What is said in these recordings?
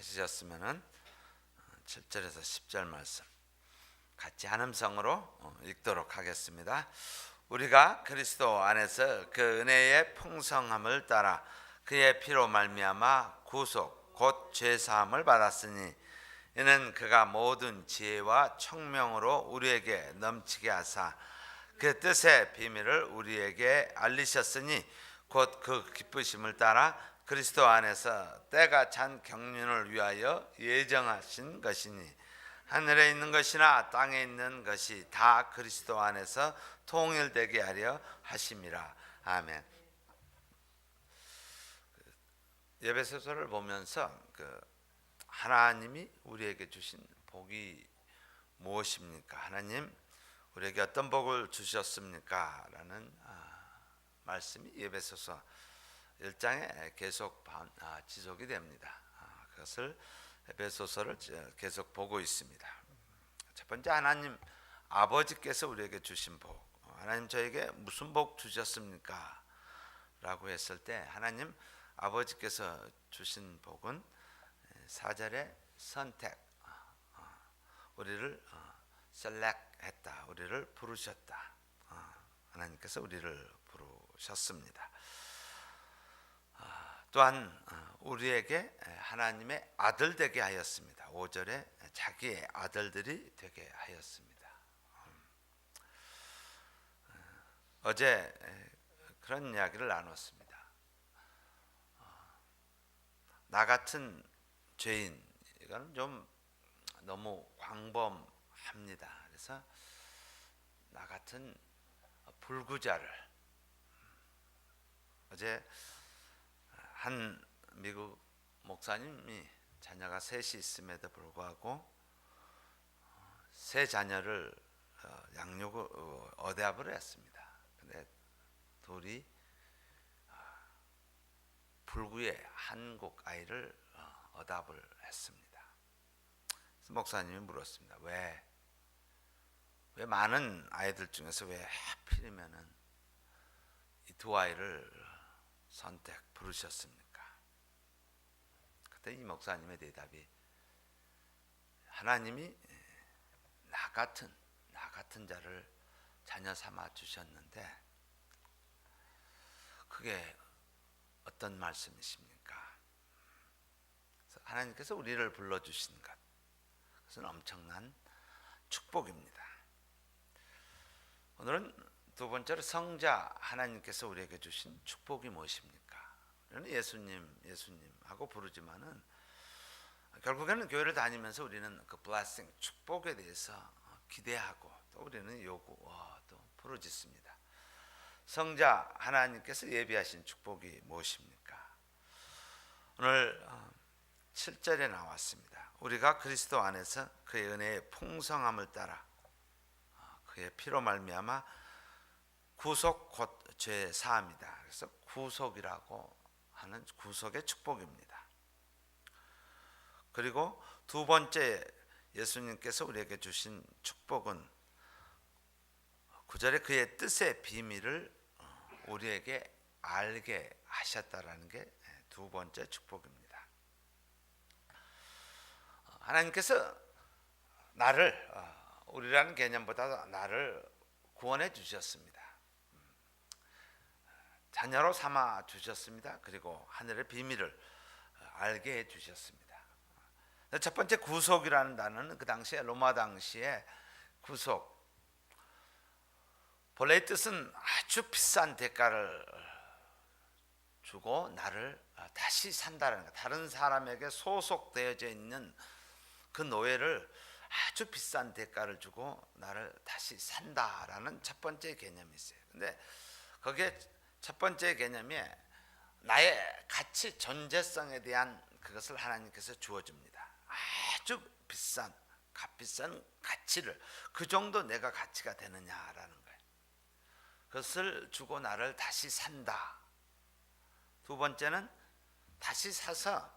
찾으셨으면은 7절에서 10절 말씀 같이 한음성으로 읽도록 하겠습니다. 우리가 그리스도 안에서 그 은혜의 풍성함을 따라 그의 피로 말미암아 구속 곧 죄 사함을 받았으니 이는 그가 모든 지혜와 청명으로 우리에게 넘치게 하사 그 뜻의 비밀을 우리에게 알리셨으니 곧 그 기쁘심을 따라 그리스도 안에서 때가 찬 경륜을 위하여 예정하신 것이니 하늘에 있는 것이나 땅에 있는 것이 다 그리스도 안에서 통일되게 하려 하심이라. 아멘. 예배소서를 보면서 하나님이 우리에게 주신 복이 무엇입니까? 하나님 우리에게 어떤 복을 주셨습니까? 라는 말씀이 예배소서 1장에 계속 지속이 됩니다. 그것을 에베소서를 계속 보고 있습니다. 첫 번째, 하나님 아버지께서 우리에게 주신 복. 하나님 저에게 무슨 복 주셨습니까? 라고 했을 때 하나님 아버지께서 주신 복은 4절에 선택, 우리를 셀렉했다, 우리를 부르셨다. 하나님께서 우리를 부르셨습니다. 또한 우리에게 하나님의 아들 되게 하였습니다. 5절에 자기의 아들들이 되게 하였습니다. 어제 그런 이야기를 나눴습니다. 나 같은 죄인, 이거는 좀 너무 광범합니다. 그래서 나 같은 불구자를, 어제 한 미국 목사님이 자녀가 셋이 있음에도 불구하고 세 자녀를 양육을 어대합을 했습니다. 근데 둘이 불구의 한국 아이를 어답을 했습니다. 그래서 목사님이 물었습니다. 왜 많은 아이들 중에서 왜 하필이면은 이 두 아이를 선택 부르셨습니까? 그때 이 목사님의 대답이, 하나님이 나 같은 자를 자녀 삼아 주셨는데 그게 어떤 말씀이십니까? 하나님께서 우리를 불러주신 것, 그것은 엄청난 축복입니다. 오늘은 두 번째로 성자 하나님께서 우리에게 주신 축복이 무엇입니까? 우리는 예수님 하고 부르지만은 결국에는 교회를 다니면서 우리는 그 blessing, 축복에 대해서 기대하고 또 우리는 또 부르짖습니다. 성자 하나님께서 예비하신 축복이 무엇입니까? 오늘 7절에 나왔습니다. 우리가 그리스도 안에서 그의 은혜의 풍성함을 따라 그의 피로 말미암아 구속 곧 죄 사함이다. 그래서 구속이라고 하는 구속의 축복입니다. 그리고 두 번째 예수님께서 우리에게 주신 축복은 9절에 그의 뜻의 비밀을 우리에게 알게 하셨다라는 게 두 번째 축복입니다. 하나님께서 나를, 우리라는 개념보다 나를 구원해 주셨습니다. 자녀로 삼아 주셨습니다. 그리고 하늘의 비밀을 알게 해 주셨습니다. 첫 번째 구속이라는 단어는 그 당시에 로마 당시에 구속, 본래의 뜻은 아주 비싼 대가를 주고 나를 다시 산다는 것, 다른 사람에게 소속되어져 있는 그 노예를 아주 비싼 대가를 주고 나를 다시 산다라는 첫 번째 개념이 있어요. 근데 거기에 첫 번째 개념이 나의 가치, 존재성에 대한 그것을 하나님께서 주어줍니다. 아주 비싼, 값비싼 가치를, 그 정도 내가 가치가 되느냐라는 거예요. 그것을 주고 나를 다시 산다. 두 번째는 다시 사서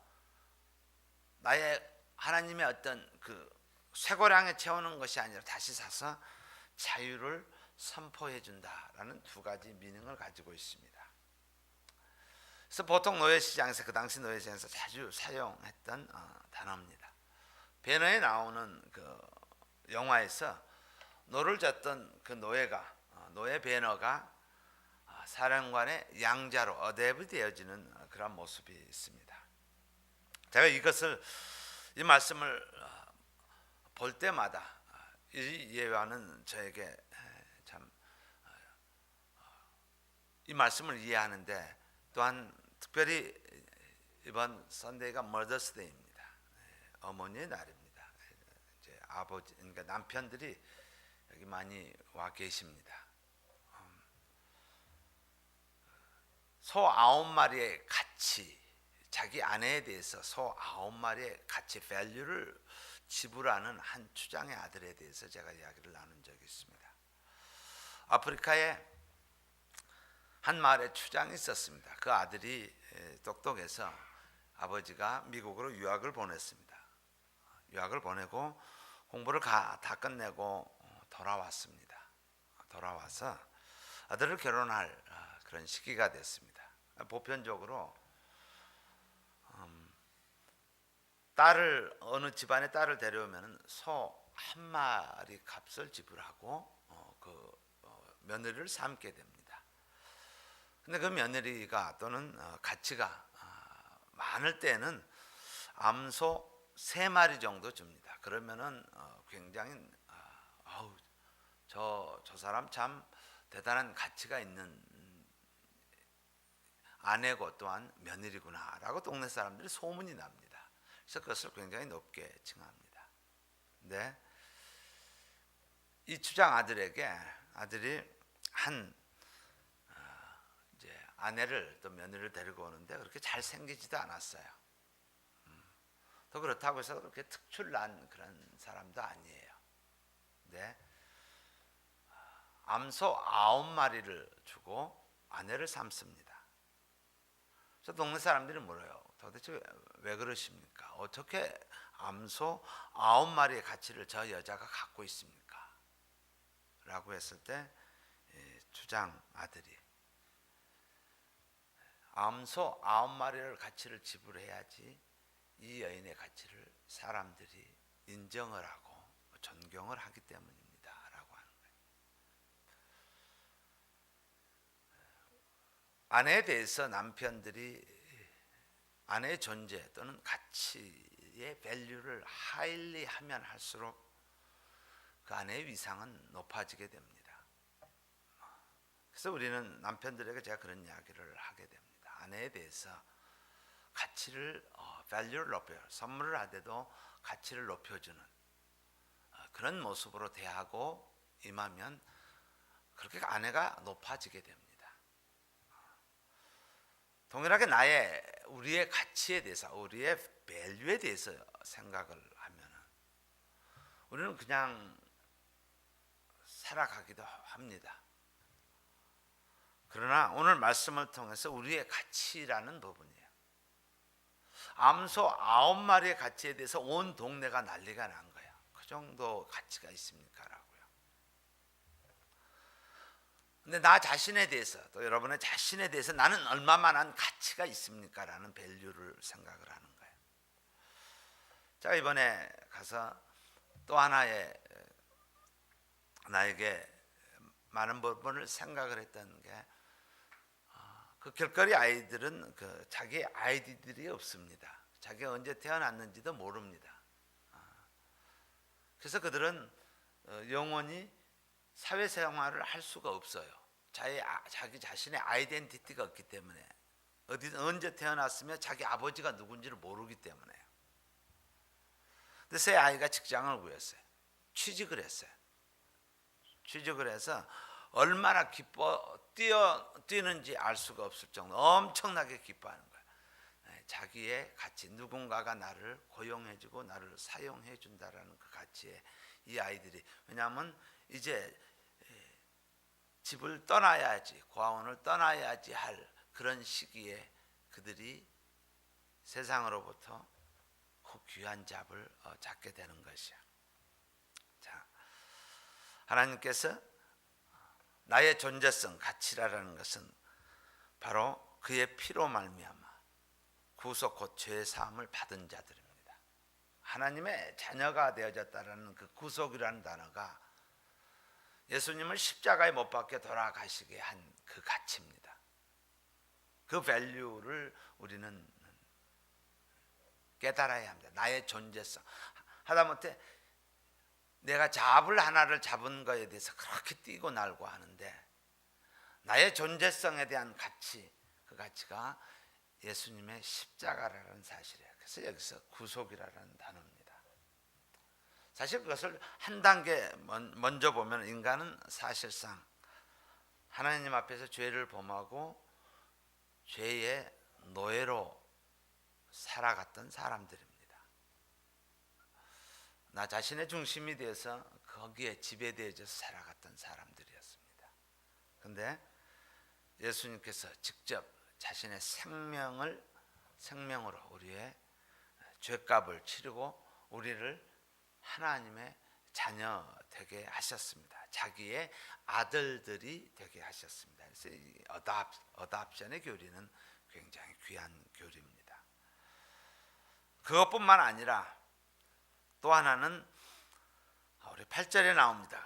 나의 하나님의 어떤 그 쇠고랑에 채우는 것이 아니라 다시 사서 자유를 선포해 준다라는 두 가지 미닝을 가지고 있습니다. 그래서 보통 노예 시장에서 그 당시 노예 시장에서 자주 사용했던 단어입니다. 배너에 나오는 그 영화에서 노를 젓던 그 노예가 노예 배너가 사령관의 양자로 어댑이 되어지는 그런 모습이 있습니다. 제가 이 말씀을 볼 때마다 이 예화는 저에게 참 이 말씀을 이해하는데 또한 특별히 이번 선데이가 머더스 데이입니다. 어머니의 날입니다. 이제 아버지 그러니까 남편들이 여기 많이 와 계십니다. 소 9마리의 가치, 자기 아내에 대해서 소 9마리의 가치 밸류를 지불하는 한 추장의 아들에 대해서 제가 이야기를 나눈 적이 있습니다. 아프리카에 한 마을에 추장이 있었습니다. 그 아들이 똑똑해서 아버지가 미국으로 유학을 보냈습니다. 유학을 보내고 공부를 다 끝내고 돌아왔습니다. 돌아와서 아들을 결혼할 그런 시기가 됐습니다. 보편적으로 어느 집안에 딸을 데려오면 소 한 마리 값을 지불하고 며느리를 삼게 됩니다. 근데 그 며느리가 또는 가치가 많을 때는 암소 3마리 정도 줍니다. 그러면은 굉장히 저 사람 참 대단한 가치가 있는 아내고 또한 며느리구나라고 동네 사람들이 소문이 납니다. 그래서 그것을 굉장히 높게 칭합니다. 근데 이 추장 아들이 이제 아내를 또 며느리를 데리고 오는데 그렇게 잘 생기지도 않았어요. 또 그렇다고 해서 그렇게 특출난 그런 사람도 아니에요. 근데 암소 9마리를 주고 아내를 삼습니다. 그래서 동네 사람들이 물어요. 도대체 왜 그러십니까? 어떻게 암소 9마리의 가치를 저 여자가 갖고 있습니까? 라고 했을 때 추장 아들이 암소 9마리를 가치를 지불해야지 이 여인의 가치를 사람들이 인정을 하고 존경을 하기 때문입니다 라고 하는 거예요. 아내에 대해서 남편들이 아내의 존재 또는 가치의 밸류를 하일리 하면 할수록 그 아내의 위상은 높아지게 됩니다. 그래서 우리는 남편들에게 제가 그런 이야기를 하게 됩니다. 아내에 대해서 가치를 value를 높여요. 선물을 하더라도 가치를 높여주는 그런 모습으로 대하고 임하면 그렇게 아내가 높아지게 됩니다. 동일하게 우리의 가치에 대해서 우리의 value에 대해서 생각을 하면 우리는 그냥 살아가기도 합니다. 그러나 오늘 말씀을 통해서 우리의 가치라는 부분이에요. 암소 9마리의 가치에 대해서 온 동네가 난리가 난 거예요. 그 정도 가치가 있습니까? 라고요. 근데 나 자신에 대해서 또 여러분의 자신에 대해서 나는 얼마만한 가치가 있습니까? 라는 밸류를 생각을 하는 거예요. 제가 이번에 가서 또 하나의 나에게 많은 부분을 생각을 했던 게 그 길거리 아이들은 자기 아이디들이 없습니다. 자기가 언제 태어났는지도 모릅니다. 그래서 그들은 영원히 사회생활을 할 수가 없어요. 자기 자신의 아이덴티티가 없기 때문에 언제 태어났으며 자기 아버지가 누군지를 모르기 때문에요. 근데 새 아이가 직장을 구했어요. 취직을 했어요. 취직을 해서 얼마나 뛰는지 알 수가 없을 정도 엄청나게 기뻐하는 거예요. 자기의 가치, 누군가가 나를 고용해주고 나를 사용해준다라는 그 가치에 이 아이들이, 왜냐하면 이제 집을 떠나야지, 고아원을 떠나야지 할 그런 시기에 그들이 세상으로부터 그 귀한 잡을 잡게 되는 것이야. 자, 하나님께서 나의 존재성, 가치라는 것은 바로 그의 피로 말미암아 구속 곧 죄 사함을 받은 자들입니다. 하나님의 자녀가 되어졌다라는 그 구속이라는 단어가 예수님을 십자가에 못 박혀 돌아가시게 한 그 가치입니다. 그 밸류를 우리는 깨달아야 합니다. 나의 존재성. 하다못해 내가 잡을 하나를 잡은 거에 대해서 그렇게 뛰고 날고 하는데 나의 존재성에 대한 가치, 그 가치가 예수님의 십자가라는 사실이에요. 그래서 여기서 구속이라는 단어입니다. 사실 그것을 한 단계 먼저 보면 인간은 사실상 하나님 앞에서 죄를 범하고 죄의 노예로 살아갔던 사람들입니다. 나 자신의 중심이 되어서 거기에 지배되어져서 살아갔던 사람들이었습니다. 그런데 예수님께서 직접 자신의 생명으로 우리의 죄값을 치르고 우리를 하나님의 자녀 되게 하셨습니다. 자기의 아들들이 되게 하셨습니다. 그래서 이 어답션의 교리는 굉장히 귀한 교리입니다. 그것뿐만 아니라 또 하나는 우리 8절에 나옵니다.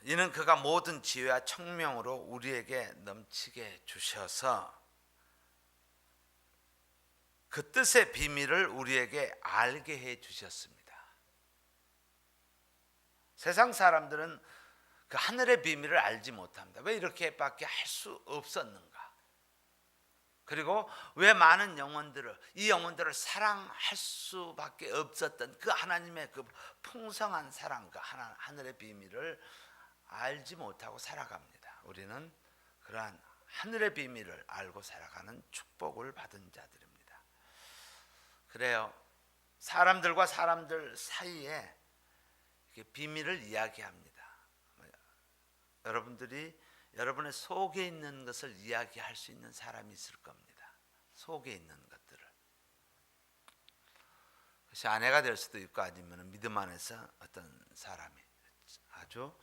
이는 그가 모든 지혜와 청명으로 우리에게 넘치게 주셔서 그 뜻의 비밀을 우리에게 알게 해 주셨습니다. 세상 사람들은 그 하늘의 비밀을 알지 못합니다. 왜 이렇게밖에 할 수 없었는가? 그리고 왜 많은 이 영혼들을 사랑할 수밖에 없었던 그 하나님의 그 풍성한 사랑, 그 하늘의 비밀을 알지 못하고 살아갑니다. 우리는 그러한 하늘의 비밀을 알고 살아가는 축복을 받은 자들입니다. 그래요. 사람들과 사람들 사이에 비밀을 이야기합니다. 여러분들이 여러분의 속에 있는 것을 이야기할 수 있는 사람이 있을 겁니다. 속에 있는 것들을. 그것이 아내가 될 수도 있고 아니면 믿음 안에서 어떤 사람이 아주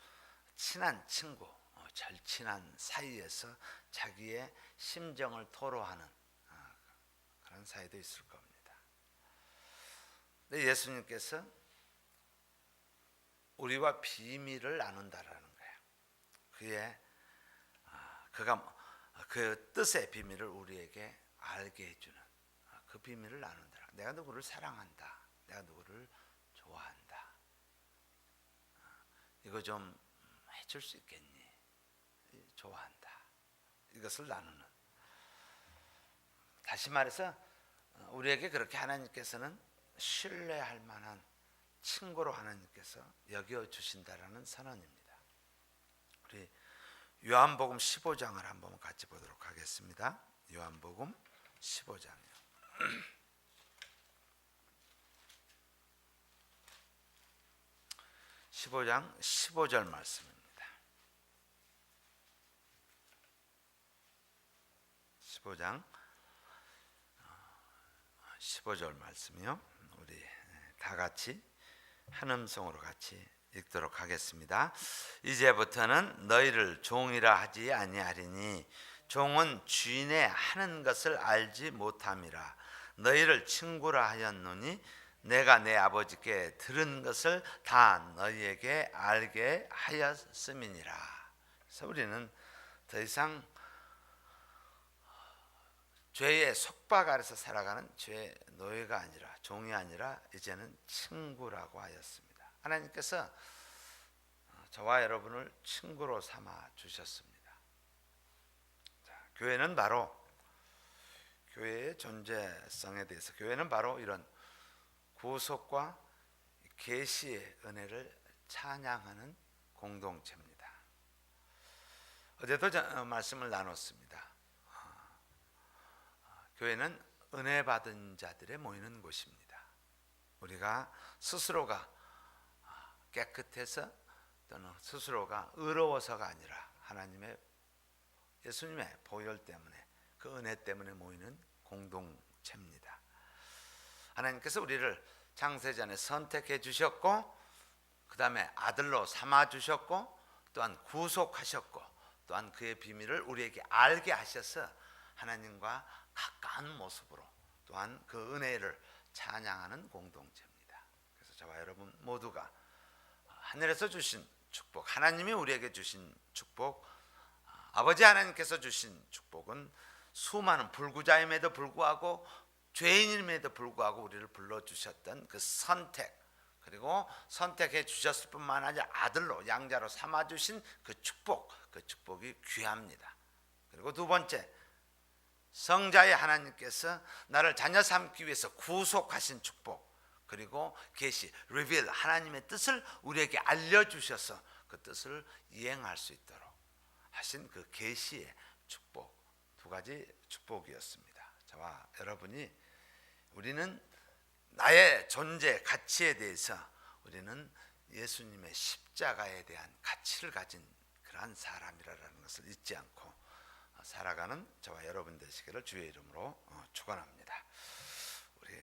친한 친구, 절친한 사이에서 자기의 심정을 토로하는 그런 사이도 있을 겁니다. 근데 예수님께서 우리와 비밀을 나눈다라는 거예요. 그가 그 뜻의 비밀을 우리에게 알게 해주는 그 비밀을 나눈다. 내가 누구를 사랑한다. 내가 누구를 좋아한다. 이거 좀 해줄 수 있겠니? 좋아한다. 이것을 나누는. 다시 말해서 우리에게 그렇게 하나님께서는 신뢰할 만한 친구로 하나님께서 여겨주신다라는 선언입니다. 우리 요한복음 15장을 한번 같이 보도록 하겠습니다. 요한복음 15장이요. 15장 15절 말씀입니다. 15장 15절 말씀이요. 우리 다 같이 한 음성으로 같이 읽도록 하겠습니다. 이제부터는 너희를 종이라 하지 아니하리니 종은 주인의 하는 것을 알지 못함이라. 너희를 친구라 하였노니 내가 내 아버지께 들은 것을 다 너희에게 알게 하였음이니라. 그래서 우리는 더 이상 죄의 속박 아래서 살아가는 죄의 노예가 아니라 종이 아니라 이제는 친구라고 하였습니다. 하나님께서 저와 여러분을 친구로 삼아 주셨습니다. 자, 교회는 바로 교회의 존재성에 대해서 교회는 바로 이런 구속과 계시의 은혜를 찬양하는 공동체입니다. 어제도 말씀을 나눴습니다. 교회는 은혜 받은 자들의 모이는 곳입니다. 우리가 스스로가 깨끗해서 또는 스스로가 의로워서가 아니라 하나님의 예수님의 보혈 때문에 그 은혜 때문에 모이는 공동체입니다. 하나님께서 우리를 창세전에 선택해 주셨고 그 다음에 아들로 삼아 주셨고 또한 구속하셨고 또한 그의 비밀을 우리에게 알게 하셔서 하나님과 가까운 모습으로 또한 그 은혜를 찬양하는 공동체입니다. 그래서 저와 여러분 모두가 하늘에서 주신 축복, 하나님이 우리에게 주신 축복, 아버지 하나님께서 주신 축복은 수많은 불구자임에도 불구하고 죄인임에도 불구하고 우리를 불러주셨던 그 선택, 그리고 선택해 주셨을 뿐만 아니라 아들로 양자로 삼아주신 그 축복, 그 축복이 귀합니다. 그리고 두 번째, 성자의 하나님께서 나를 자녀 삼기 위해서 구속하신 축복, 그리고 계시, 리빌, 하나님의 뜻을 우리에게 알려주셔서 그 뜻을 이행할 수 있도록 하신 그 계시의 축복, 두 가지 축복이었습니다. 저와 여러분이 우리는 나의 존재 가치에 대해서 우리는 예수님의 십자가에 대한 가치를 가진 그러한 사람이라는 것을 잊지 않고 살아가는 저와 여러분 되시기를 주의 이름으로 축원합니다.